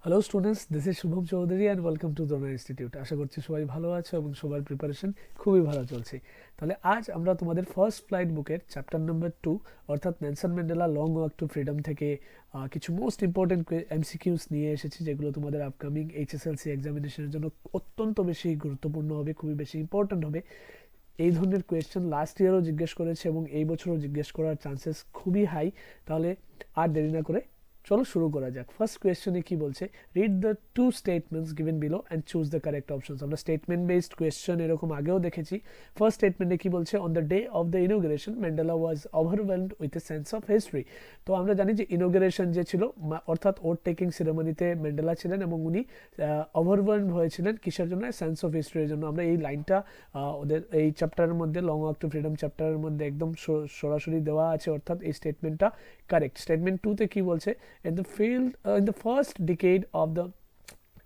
Hello students, this is Shubham Chowdhury and welcome to the institute. আশা করছি সবাই ভালো আছো এবং সবার প্রিপারেশন খুবই ভালো চলছে। তাহলে আজ আমরা তোমাদের ফার্স্ট ফ্লাইট বুকের চ্যাপ্টার নাম্বার 2 অর্থাৎ Nelson Mandela long walk two freedom থেকে কিছু মোস্ট ইম্পর্টেন্ট এমসিকিউস নিয়ে এসেছি, যেগুলো তোমাদের আপকামিং HSLC এক্সামিনেশনের জন্য অত্যন্ত বেশি গুরুত্বপূর্ণ হবে, খুবই বেশি ইম্পর্টেন্ট হবে। এই ধরনের কোয়েশ্চেন লাস্ট ইয়ারও জিজ্ঞেস করেছে এবং এই বছরও জিজ্ঞেস করার চান্সেস খুবই হাই। তাহলে আর দেরি না করে চলো শুরু করা যাক। ফার্স্ট কোয়েশ্চনে কি বলছে, read the two statements given below and choose the correct options. আমরা স্টেটমেন্ট বেসড কোয়েশ্চেন এরকম আগেও দেখেছি। ফার্স্ট স্টেটমেন্টে কি বলছে, on the day of the inauguration Mandela was overwhelmed with a sense of history. তো আমরা জানি যে ইনোগ্রেশন যে ছিল অর্থাৎ ওট টেকিং সেরেমনিতে ম্যান্ডেলা ছিলেন এবং উনি ওভারওয়েলমড হয়েছিলেন কিসের জন্য, সেন্স অফ হিস্ট্রির জন্য। আমরা এই লাইনটা ওদের এই চ্যাপ্টারের মধ্যে লং ওয়াক টু ফ্রিডম চ্যাপ্টারের মধ্যে একদম সরাসরি দেওয়া আছে, অর্থাৎ এই স্টেটমেন্টটা কারেক্ট। স্টেটমেন্ট 2 তে কি বলছে, in the first decade of the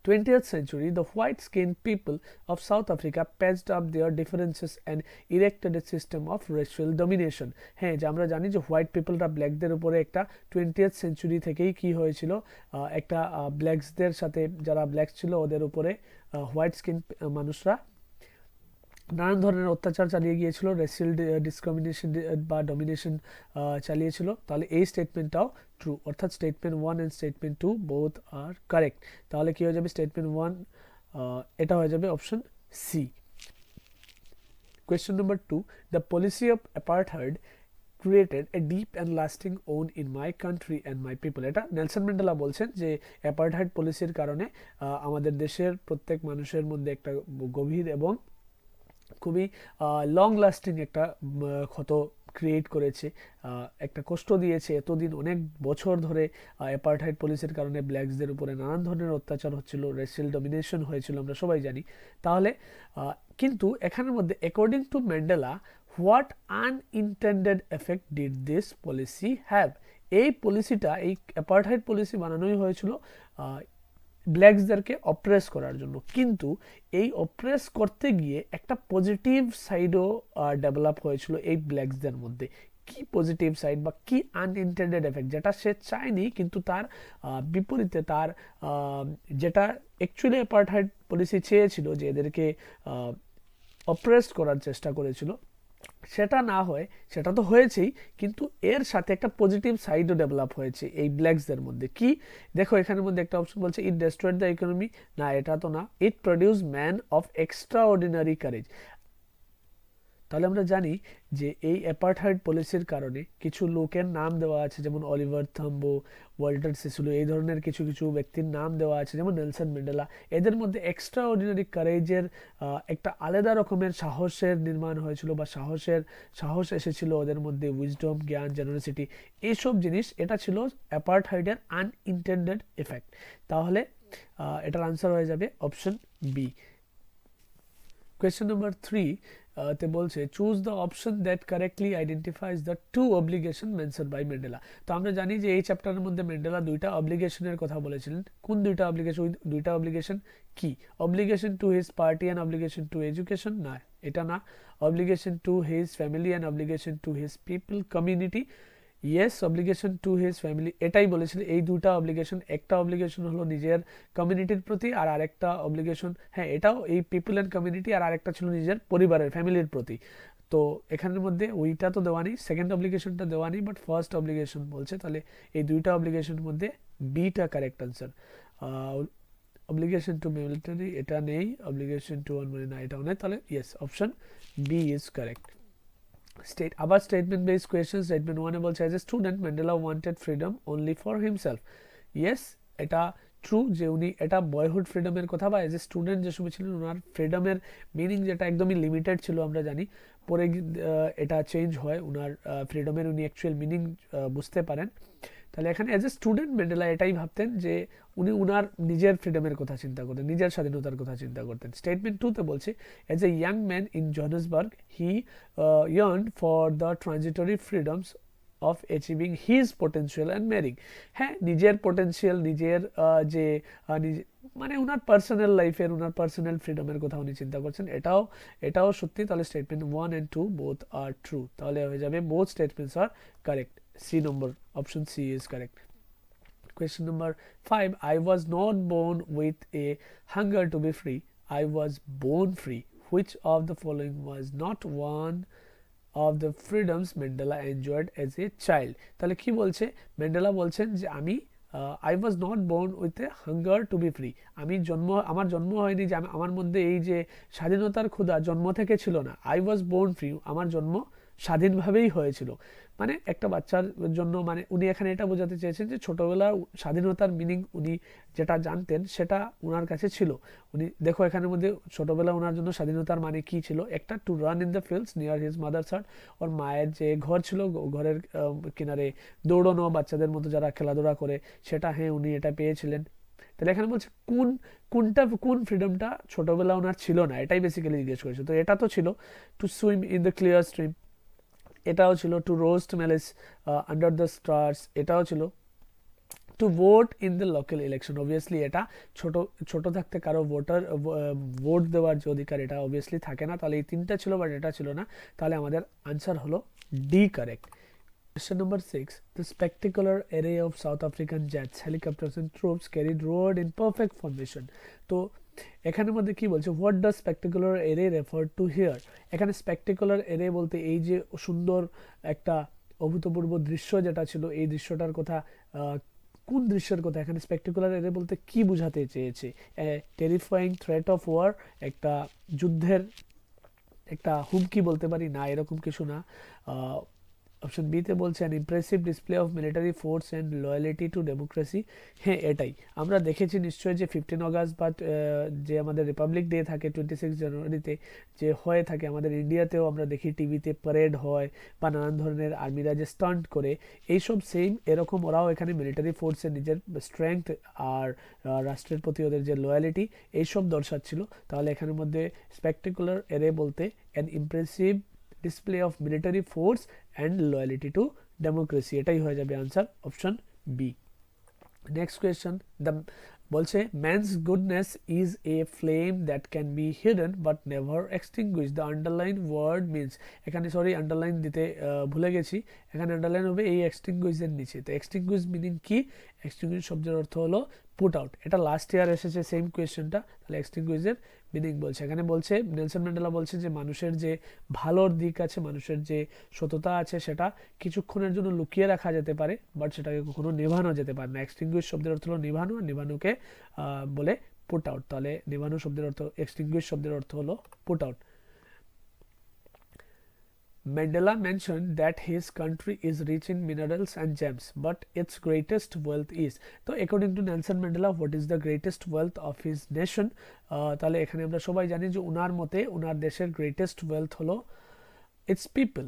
20th century, the white-skinned people of South Africa patched up their differences and erected a system of racial domination. হ্যাঁ, যে আমরা জানি যে হোয়াইট পিপলরা ব্ল্যাকদের উপরে একটা 20th সেঞ্চুরি থেকেই কি হয়েছিল, একটা ব্ল্যাকসদের সাথে যারা ব্ল্যাকস ছিল ওদের উপরে হোয়াইট স্কিন মানুষরা নানান ধরনের অত্যাচার চালিয়ে গিয়েছিল, রেসিয়াল ডিসক্রিমিনেশন বা ডমিনেশন চালিয়েছিল। তাহলে এই স্টেটমেন্টটাও ট্রু, অর্থাৎ statement 1 and statement 2 both are correct. তাহলে কি হয়ে যাবে, স্টেটমেন্ট 1 এটা হয়ে যাবে option C. Question number 2, the policy of apartheid created a deep and lasting wound in my country and my people. এটা নেলসন ম্যান্ডেলা বলছেন যে অ্যাপার্টহাইড পলিসির কারণে আমাদের দেশের প্রত্যেক মানুষের মধ্যে একটা গভীর এবং খুবই লং লাস্টিং একটা ক্ষত ক্রিয়েট করেছে, একটা কষ্ট দিয়েছে। এতদিন অনেক বছর ধরে অ্যাপার্টহাইড পলিসির কারণে ব্ল্যাকসদের উপরে নানান ধরনের অত্যাচার হচ্ছিল, রেসিয়াল ডমিনেশন হয়েছিল, আমরা সবাই জানি। তাহলে কিন্তু এখানের মধ্যে according to Mandela what unintended effect did this policy have. এই পলিসিটা, এই অ্যাপার্টহাইড পলিসি বানানোই হয়েছিল ব্ল্যাকসদেরকে অপ্রেস করার জন্য, কিন্তু এই অপ্রেস করতে গিয়ে একটা পজিটিভ সাইডও ডেভেলপ হয়েছিল এই ব্ল্যাকসদের মধ্যে। কি পজিটিভ সাইড বা কি আনইনটেন্ডেড এফেক্ট, যেটা সে চায়নি কিন্তু তার বিপরীতে তার যেটা অ্যাকচুয়ালি অ্যাপার্টহাইড পলিসি চেয়েছিল যে এদেরকে অপ্রেস করার চেষ্টা করেছিল, সেটা না হয়, সেটা তো হয়েছেই, কিন্তু এর সাথে একটা পজিটিভ সাইডও ডেভেলপ হয়েছে এই ব্ল্যাকসদের মধ্যে। কি দেখো, এখানের মধ্যে একটা অপশন বলছে ইট ডেস্ট্রয়েড দ্য ইকোনমি, না এটা তো না। It produce man of extraordinary courage. তাহলে আমরা জানি যে এই অ্যাপার্টহাইড পলিসির কারণে কিছু লোকের নাম দেওয়া আছে, যেমন অলিভার থাম্বো, ওয়াল্টার সিসুলো, এই ধরনের কিছু কিছু ব্যক্তির নাম দেওয়া আছে, যেমন নেলসন ম্যান্ডেলা। এদের মধ্যে এক্সট্রা অর্ডিনারি কারেজের একটা আলাদা রকমের সাহসের নির্মাণ হয়েছিল বা সাহস এসেছিল ওদের মধ্যে, উইজডম, জ্ঞান, জেনারসিটি, এইসব জিনিস। এটা ছিল অ্যাপার্টহাইডের আনইনটেন্ডেড এফেক্ট। তাহলে এটার আনসার হয়ে যাবে অপশন বি। কোয়েশ্চেন নাম্বার 3 তে বলছে choose the option that correctly identifies the two obligation mention by Mandela. তো আমরা জানি যে এই চ্যাপ্টারের মধ্যে ম্যান্ডেলা দুইটা অব্লিগেশনের কথা বলেছিলেন। কোন দুইটা অব্লিগেশন? দুইটা অব্লিগেশন কি? Obligation to his party and obligation two education? না, এটা না। Obligation to his family and obligation to his people community? Yes, obligation to his family, এটাই বলেছিল। এই দুটা অব্লিগেশন, একটা অব্লিগেশন হলো নিজের কমিউনিটির প্রতি আর আরেকটা অব্লিগেশন, হ্যাঁ এটাও এই পিপল অ্যান্ড কমিউনিটি, আর আরেকটা ছিল নিজের পরিবারের, ফ্যামিলির প্রতি। তো এখানের মধ্যে ওইটা তো দেওয়া নেই, সেকেন্ড অব্লিগেশনটা দেওয়া নেই, বাট ফার্স্ট অব্লিগেশন বলছে। তাহলে এই দুইটা অব্লিগেশনের মধ্যে beta correct answer. Obligation two military এটা নেই, অব্লিগেশন টু ওয়ান মানে না, এটাও নেই। তাহলে yes, option B is correct. আবার স্টেটমেন্ট বেসড কোয়েশ্চেন। স্টেটমেন্ট 1 এ বলছে as a student Mandela wanted freedom only for himself. Yes, এটা ট্রু যে উনি এটা বয়হুড ফ্রিডমের কথা বা এজ এ স্টুডেন্ট যে সময় ছিলেন ওনার ফ্রিডমের মিনিং যেটা একদমই লিমিটেড ছিল, আমরা জানি। পরে এটা চেঞ্জ হয়, ওনার ফ্রিডমের উনি অ্যাকচুয়াল মিনিং বুঝতে পারেন। তাহলে এখানে অ্যাজ এ স্টুডেন্ট ম্যান্ডেলা এটাই ভাবতেন যে উনি উনার নিজের ফ্রিডমের কথা চিন্তা করতেন, নিজের স্বাধীনতার কথা চিন্তা করতেন। স্টেটমেন্ট 2 তে বলছে as a young man in Johannesburg he yearned for the transitory freedoms of achieving his potential and marrying. হ্যাঁ, নিজের পোটেনশিয়াল, নিজের যে মানে উনার পার্সোনাল লাইফের, উনার পার্সোনাল ফ্রিডমের কথা উনি চিন্তা করছেন, এটাও সত্যি। তাহলে statement 1 and 2 both are true. তাহলে হয়ে যাবে both statements are correct. C number, option C is correct. Question number 5, I was not born with a hunger to be free, I was born free. Which of the following was not one of the freedoms Mandela enjoyed as a child? তাহলে কি বলছে? Mandela বলছেন যে আমি I was not born with a hunger to be free, আমার জন্ম হয়নি যে আমার মধ্যে এই যে স্বাধীনতার ক্ষুধা জন্ম থেকে ছিল না। আই ওয়াজ বোর্ন ফ্রি, আমার জন্ম স্বাধীনভাবেই হয়েছিল। মানে একটা বাচ্চার জন্য, মানে উনি এখানে এটা বোঝাতে চেয়েছেন যে ছোটবেলা স্বাধীনতার মিনিং উনি যেটা জানতেন সেটা ওনার কাছে ছিল। উনি দেখো এখানের মধ্যে ছোটবেলা ওনার জন্য স্বাধীনতার মানে কি ছিল? একটা to run in the fields near his mother's hut, ওর মায়ের যে ঘর ছিল ঘরের কিনারে দৌড়ানো, বাচ্চাদের মতো যারা খেলাধুলা করে সেটা, হ্যাঁ উনি এটা পেয়েছিলেন। তাহলে এখানে বলছে কোন ফ্রিডমটা ছোটবেলা ওনার ছিল না, এটাই বেসিক্যালি জিজ্ঞেস করেছে। তো এটা তো ছিল to swim in the clear stream, এটাও ছিল টু রোস্ট মেলিস আন্ডার দ্য স্টার্স, এটাও ছিল to vote in the local election. Obviously এটা ছোট থাকতে কারো ভোট দেওয়ার যে অধিকার এটা অবভিয়াসলি থাকে না। তাহলে এই তিনটা ছিল বাট এটা ছিল না। তাহলে আমাদের আনসার হলো D correct. Question number 6, the spectacular array of South African jets, helicopters and troops carried road in perfect formation. তো এখানের মধ্যে কি বলছে? হোয়াট ডাজ স্পেকটাকুলার এরে রেফার টু হিয়ার? এখানে স্পেকটাকুলার এরে বলতে এই যে সুন্দর একটা অভূতপূর্ব দৃশ্য যেটা ছিল, এই দৃশ্যটার কথা, কোন দৃশ্যের কথা এখানে স্পেকটাকুলার এরে বলতে কি বোঝাতে চেয়েছে? টেরিফাইং থ্রেট অফ ওয়ার, একটা যুদ্ধের একটা হুমকি বলতে পারি না, এরকম কিছু না। অপশন বিতে বলছে an impressive display of military force and loyalty two democracy. হ্যাঁ এটাই আমরা দেখেছি নিশ্চয়ই যে 15 অগাস্ট বা যে আমাদের রিপাবলিক ডে থাকে 26 জানুয়ারিতে যে হয়ে থাকে, আমাদের ইন্ডিয়াতেও আমরা দেখি টিভিতে প্যারেড হয় বা নানান ধরনের আর্মিরা যে স্টান্ট করে, এইসব সেম এরকম ওরাও এখানে মিলিটারি ফোর্সের নিজের স্ট্রেংথ আর রাষ্ট্রের প্রতি ওদের যে লয়ালিটি এইসব দর্শাচ্ছিল। তাহলে এখানের মধ্যে স্পেকটাকুলার এরে বলতে an impressive display of military force and loyalty to democracy, এটাই হয়ে যাবে answer option B. Next question, the বলছে man's goodness is a flame that can be hidden but never extinguished. The underlined word means, এখানে sorry underline দিতে ভুলে গেছি, এখানে underline হবে এই এক্সটিংগুইশ এর নিচে। তো এক্সটিংগুইশ মিনিং কি? এক্সটিংগুইশ শব্দের অর্থ হলো পুট আউট। এটা লাস্ট ইয়ার এসেছে সেম কোয়েশ্চেনটা। তাহলে এক্সটিংগুইশ এর মিনিং বলছে, এখানে বলছে নেলসন ম্যান্ডেলা বলছে যে মানুষের যে ভালোর দিক আছে, মানুষের যে সততা আছে সেটা কিছুক্ষণের জন্য লুকিয়ে রাখা যেতে পারে বাট সেটাকে কখনো নেভানো যেতে পারে না। এক্সটিংগুইশ শব্দের অর্থ হলো নেভানো, আর নেভানোকে বলে পুট আউট। তাহলে নেভানো শব্দের অর্থ, এক্সটিংগুইশ শব্দের অর্থ হলো put out. Mandela mentioned that his country is rich in minerals and gems, but its greatest wealth is. তো according to Nelson Mandela, what is the greatest wealth of his nation? তাহলে এখানে আমরা সবাই জানি যে উনার মতে উনার দেশের গ্রেটেস্ট ওয়েলথ হলো ইটস পিপল।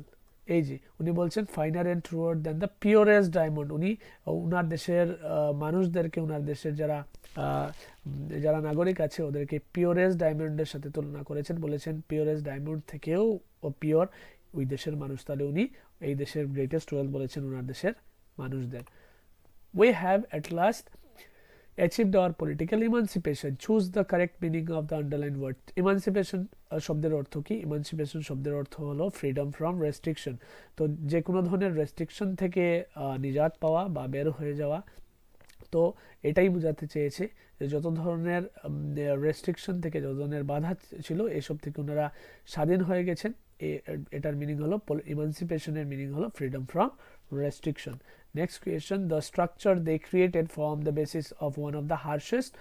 এই যে উনি বলছেন finer and truer than the purest diamond. উনি উনার দেশের মানুষদেরকে, উনার দেশের যারা নাগরিক আছে ওদেরকে পিওরেস্ট ডায়মন্ডের সাথে তুলনা করেছেন, বলেছেন পিওরেস্ট ডায়মন্ড থেকেও পিওর ওই দেশের মানুষ। তাহলে উনি এই দেশের গ্রেটেস্ট ওয়েলথ বলেছেন ওনার দেশের মানুষদের। We have at last achieved our political emancipation. Choose the correct meaning of the underlined word. Emancipation শব্দের অর্থ কি? ইমানসিপেশন শব্দের অর্থ হলো ফ্রিডম ফ্রম রেস্ট্রিকশন। তো যে কোনো ধরনের রেস্ট্রিকশন থেকে নিজাত পাওয়া বা বের হয়ে যাওয়া। তো এটাই বোঝাতে চেয়েছে যে যত ধরনের রেস্ট্রিকশন থেকে, যত ধরনের বাধা ছিল এসব থেকে ওনারা স্বাধীন হয়ে গেছেন। এটার মিনিং হলো ইমানসিপেশনের মিনিং হলো freedom from restriction. Next question, the structure they created form the basis of one of the harshest,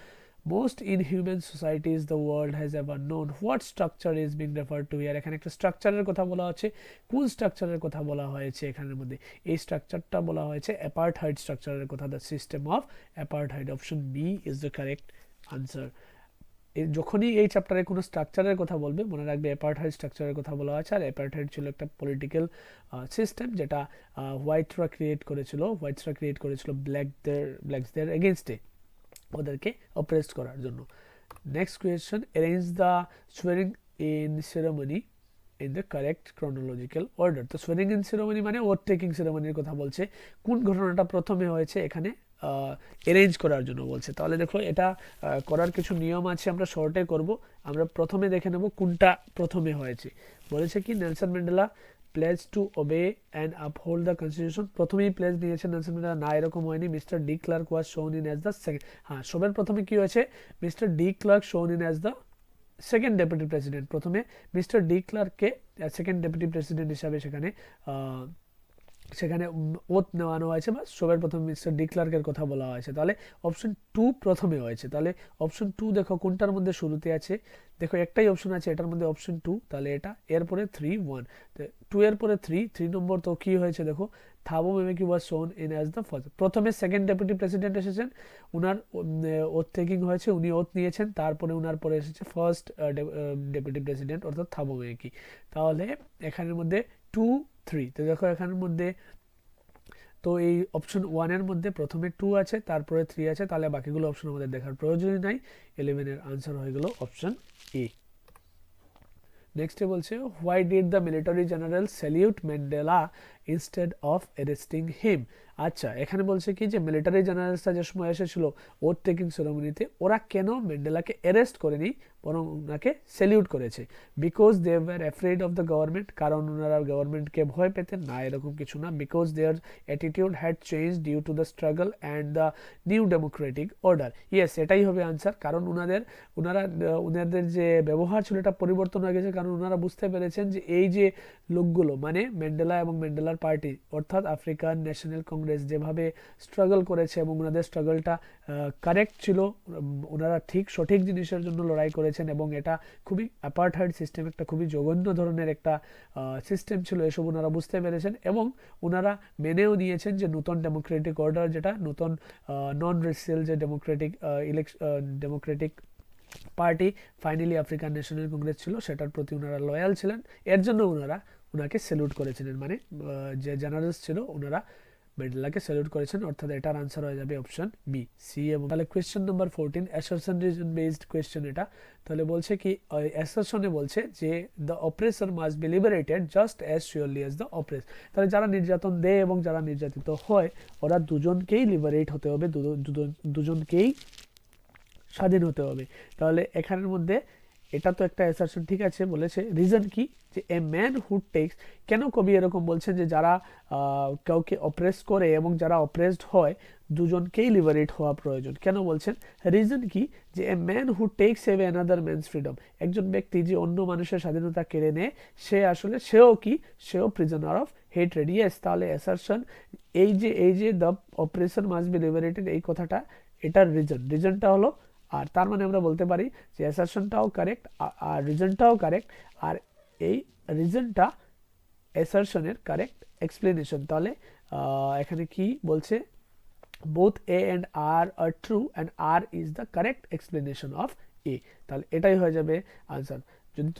most inhuman societies the world has ever known. What structure is being referred to here? এখানে একটা স্ট্রাকচারের কথা বলা হচ্ছে। কোন স্ট্রাকচারের কথা বলা হয়েছে এখানের মধ্যে? এই স্ট্রাকচারটা বলা হয়েছে অ্যাপার্টহাইড স্ট্রাকচারের কথা, the system of apartheid. Option B is the correct answer. যখনই এই চ্যাপ্টারে কোনো স্ট্রাকচারের কথা বলবে মনে রাখবে অ্যাপার্টহাইড স্ট্রাকচারের কথা বলা হয়েছে। আর অ্যাপার্টহাইড ছিল একটা পলিটিক্যাল সিস্টেম যেটা হোয়াইটরা ক্রিয়েট করেছিল ব্ল্যাকসদের এগেনস্টে, ওদেরকে অপ্রেস করার জন্য। Next question, arrange the soaring in ceremony in the correct chronological order. তো সোয়ারিং ইন সেরেমনি মানে ওথ টেকিং সেরেমনির কথা বলছে। কোন ঘটনাটা প্রথমে হয়েছে এখানে অ্যারেঞ্জ করার জন্য বলছে। তাহলে দেখো এটা করার কিছু নিয়ম আছে, আমরা শর্টে করব। আমরা প্রথমে দেখে নেব কোনটা প্রথমে হয়েছে। বলেছে কি Nelson Mandela pledge to obey and uphold the constitution, প্রথমেই প্লেজ নিয়েছেন নেলসন ম্যান্ডেলা, না এরকম হয়নি। Mister de clerk was sworn in as the second, হ্যাঁ সবের প্রথমে কি হয়েছে, mister de Klerk sworn in as the second deputy president, প্রথমে মিস্টার ডি ক্লার্ককে সেকেন্ড ডেপুটি প্রেসিডেন্ট হিসাবে সেখানে সেখানে ওথ নেওয়ানো হয়েছে, বা সবার প্রথমে মিস্টার ডি ক্লার্কের কথা বলা হয়েছে। তাহলে অপশন 2 প্রথমে হয়েছে। তাহলে অপশন 2 দেখো কোনটার মধ্যে শুরুতে আছে, দেখো একটাই অপশন আছে এটার মধ্যে, অপশন 2, তাহলে এটা এরপরে 3 1, 2 এর পরে 3 নম্বর, তো কি হয়েছে দেখো, থাবো Mbeki was sworn in as the first, প্রথমে সেকেন্ড ডেপুটি প্রেসিডেন্ট এসেছেন, উনার ওথ টেকিং হয়েছে, উনি ওথ নিয়েছেন, তারপরে উনার পরে এসেছে ফার্স্ট ডেপুটি প্রেসিডেন্ট অর্থাৎ থাবো মেমেকি। তাহলে এখানের মধ্যে 2 3, তো দেখো এখানের মধ্যে তো এই অপশন 1 এর মধ্যে প্রথমে 2 আছে, তারপরে 3 আছে, তাহলে বাকিগুলো অপশন আমাদের দেখার প্রয়োজনই নাই। 11 এর আনসার হয়ে গেল অপশন এ। নেক্সটে বলছে why did the military general salute Mandela instead of arresting him. আচ্ছা, এখানে বলছে কি যে মিলিটারি জেনারেলসরা যে সময় এসেছিল ওথ টেকিং সেরেমনিতে, ওরা কেন ম্যান্ডেলাকে অ্যারেস্ট করেনি, বরং ওনাকে স্যালিউট করেছে। Because they were afraid of the government, কারণ ওনারা গভর্নমেন্টকে ভয় পেতেন, না এরকম কিছু না। Because their attitude had change due to the struggle and the new democratic order. Yes, এটাই হবে আনসার, কারণ ওনাদের যে ব্যবহার ছিল এটা পরিবর্তন হয়ে গেছে, কারণ ওনারা বুঝতে পেরেছেন যে এই যে লোকগুলো মানে ম্যান্ডেলা এবং ম্যান্ডেলার পার্টি অর্থাৎ আফ্রিকান ন্যাশনাল কংগ্রেস যেভাবে স্ট্রাগল করেছে এবং ওনাদের স্ট্রাগলটা কারেক্ট ছিল, ওনারা ঠিক সঠিক জিনিসের জন্য লড়াই করেছেন, এবং এটা খুবই অ্যাপার্থাইড সিস্টেম, একটা খুবই জঘন্য ধরনের একটা সিস্টেম ছিল, এসব ওনারা বুঝতে পেরেছেন এবং ওনারা মেনেও নিয়েছেন যে নতুন ডেমোক্রেটিক অর্ডার, যেটা নতুন নন রেসিয়াল যে Democratic party finally African national Congress ছিল, সেটার প্রতি ওনারা লয়াল ছিলেন। এর জন্য ওনাকে স্যালুট করেছিলেন, মানে যে জেনারেলস ছিল ওনারা ম্যান্ডেলাকে স্যালুট করেছেন, অর্থাৎ এটার আনসার হয়ে যাবে অপশন বি, সি। এবং তাহলে question number 14 assertion reason based question এটা। তাহলে বলছে কি, অ্যাসারশনে বলছে যে the oppressor must be liberated just as surely as the oppressed. তাহলে যারা নির্যাতন দেয় এবং যারা নির্যাতিত হয়, ওরা দুজনকেই লিবারেট হতে হবে, দুজনকেই স্বাধীন হতে হবে। তাহলে এখানের মধ্যে এটা তো একটা অ্যাসারশন, ঠিক আছে, বলেছে রিজন কি, যে এ ম্যান হু টেক্স, কেন কবি এরকম বলছেন যে যারা কাউকে অপ্রেস করে এবং যারা অপ্রেসড হয় দুজনকেই লিবারেট হওয়া প্রয়োজন, কেন বলছেন, রিজন কি, যে a man who text away another man's freedom, একজন ব্যক্তি যে অন্য মানুষের স্বাধীনতা কেড়ে নেয়, সেও প্রিজনার অফ হেট্রেড। ইয়েস, তাহলে অ্যাসারশন এই যে the oppressor must be liberated, এই কথাটা এটার রিজনটা হলো, আর তার মানে আমরা বলতে পারি যে অ্যাসারশনটাও কারেক্ট আর রিজনটাও কারেক্ট, আর এই রিজনটা অ্যাসারশনের কারেক্ট এক্সপ্লেনেশন। তাহলে এখানে কি বলছে, both A and R are true and R is the correct explanation of A। তাহলে এটাই হয়ে যাবে আনসার। যদি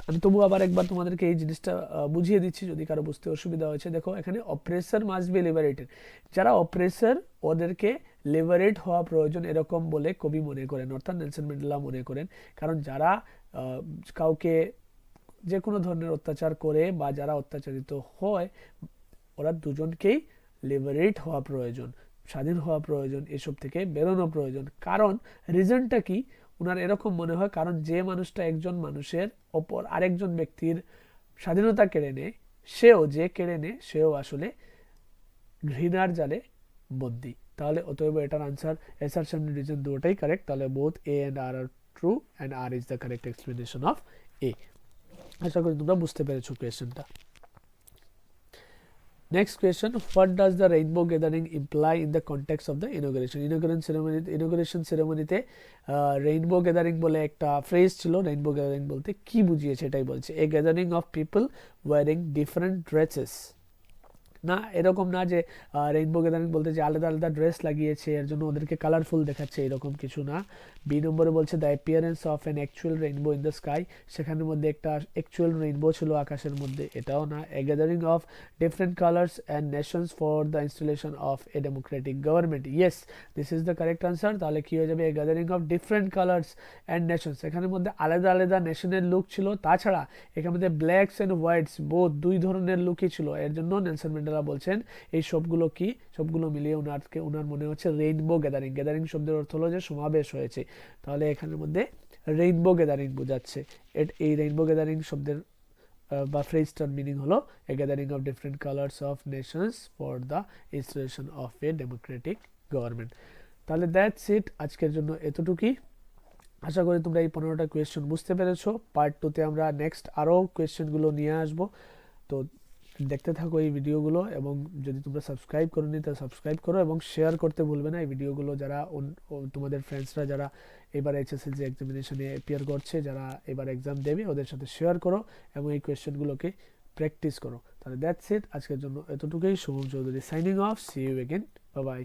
আমি তবু আবার একবার তোমাদেরকে এই জিনিসটা বুঝিয়ে দিচ্ছি যদি কারো বুঝতে অসুবিধা হয়েছে। দেখো এখানে অপ্রেসর মাস্ট বি লিবারেটেড, যারা অপ্রেসর ওদেরকে লিবারেট হওয়া প্রয়োজন এরকম বলে কবি মনে করেন, অর্থাৎ নেলসন ম্যান্ডেলা মনে করেন, কারণ যারা কাউকে যে কোনো ধরনের অত্যাচার করে বা যারা অত্যাচারিত হয়, ওরা দুজনকেই লিবারেট হওয়া প্রয়োজন, স্বাধীন হওয়া প্রয়োজন, এসব থেকে বেরোনো প্রয়োজন। কারণ রিজনটা কি, ওনার এরকম মনে হয়, কারণ যে মানুষটা একজন মানুষের ওপর আরেকজন ব্যক্তির স্বাধীনতা কেড়ে নেয়, সেও আসলে ঘৃণার জালে বন্দী। তাহলে অতএব এটার আনসার অ্যাসারশন রিজন দুটোটাই কারেক্ট। তাহলে both A and R are true and R is the correct explanation of A. আশা করি তোমরা বুঝতে পেরেছো কোয়েশ্চেনটা। Next question, what does the rainbow gathering imply in the context of the inauguration? Inauguration ceremony তে rainbow gathering বলে একটা phrase ছিল, rainbow gathering বলতে কি বুঝিয়েছে এটাই বলছে, a gathering of people wearing different dresses। না, এরকম না যে রেইনবো গ্যাদারিং বলতে যে আলাদা আলাদা ড্রেস লাগিয়েছে এর জন্য ওদেরকে কালারফুল দেখাচ্ছে, এরকম কিছু না। বি নম্বরে বলছে the appearance of an actual rainbow in the sky, সেখানের মধ্যে একটা অ্যাকচুয়াল রেইনবো ছিল আকাশের মধ্যে, এটাও না। এ gathering of different colours and Nations for the installation of a democratic government. Yes, this is the correct answer. তাহলে কি হয়ে যাবে, এ gathering of different colours and Nations, এখানের মধ্যে আলাদা আলাদা নেশনের লুক ছিল, তাছাড়া এখানের মধ্যে ব্ল্যাকস অ্যান্ড হোয়াইটস বোথ দুই ধরনের লুকই ছিল। এর জন্য নেলসন ম্যান্ডেলা বলছেন এই সবগুলো মিলিয়ে ওনার মনে হচ্ছে রেইনবো গ্যাদারিং শব্দের অর্থ হলো যে সমাবেশ হয়েছে, তাহলে এখানের মধ্যে রেইনবো গ্যাদারিং বোঝাচ্ছে। এই রেইনবো গ্যাদারিং শব্দের বা ফ্রেজটার মিনিং হলো এ gathering of different colours of Nations for the institution of a democratic government. তাহলে দ্যাটস ইট, আজকের জন্য এতটুকুই। আশা করি তোমরা এই 15টা কোয়েশ্চেন বুঝতে পেরেছো। পার্ট 2তে আমরা নেক্সট আরও কোয়েশ্চেনগুলো নিয়ে আসবো। তো দেখতে থাকো এই ভিডিওগুলো, এবং যদি তোমরা সাবস্ক্রাইব করোনি তাহলে সাবস্ক্রাইব করো এবং শেয়ার করতে ভুলবে না এই ভিডিওগুলো, যারা তোমাদের ফ্রেন্ডসরা যারা এবার HSLC এক্সামিনেশনে অ্যাপিয়ার করছে, যারা এবার এক্সাম দেবে, ওদের সাথে শেয়ার করো এবং এই কোয়েশ্চেনগুলোকে প্র্যাকটিস করো। তাহলে দ্যাটস ইট, আজকের জন্য এতটুকুই। Shubham Chowdhury signing off, see you again, bye by.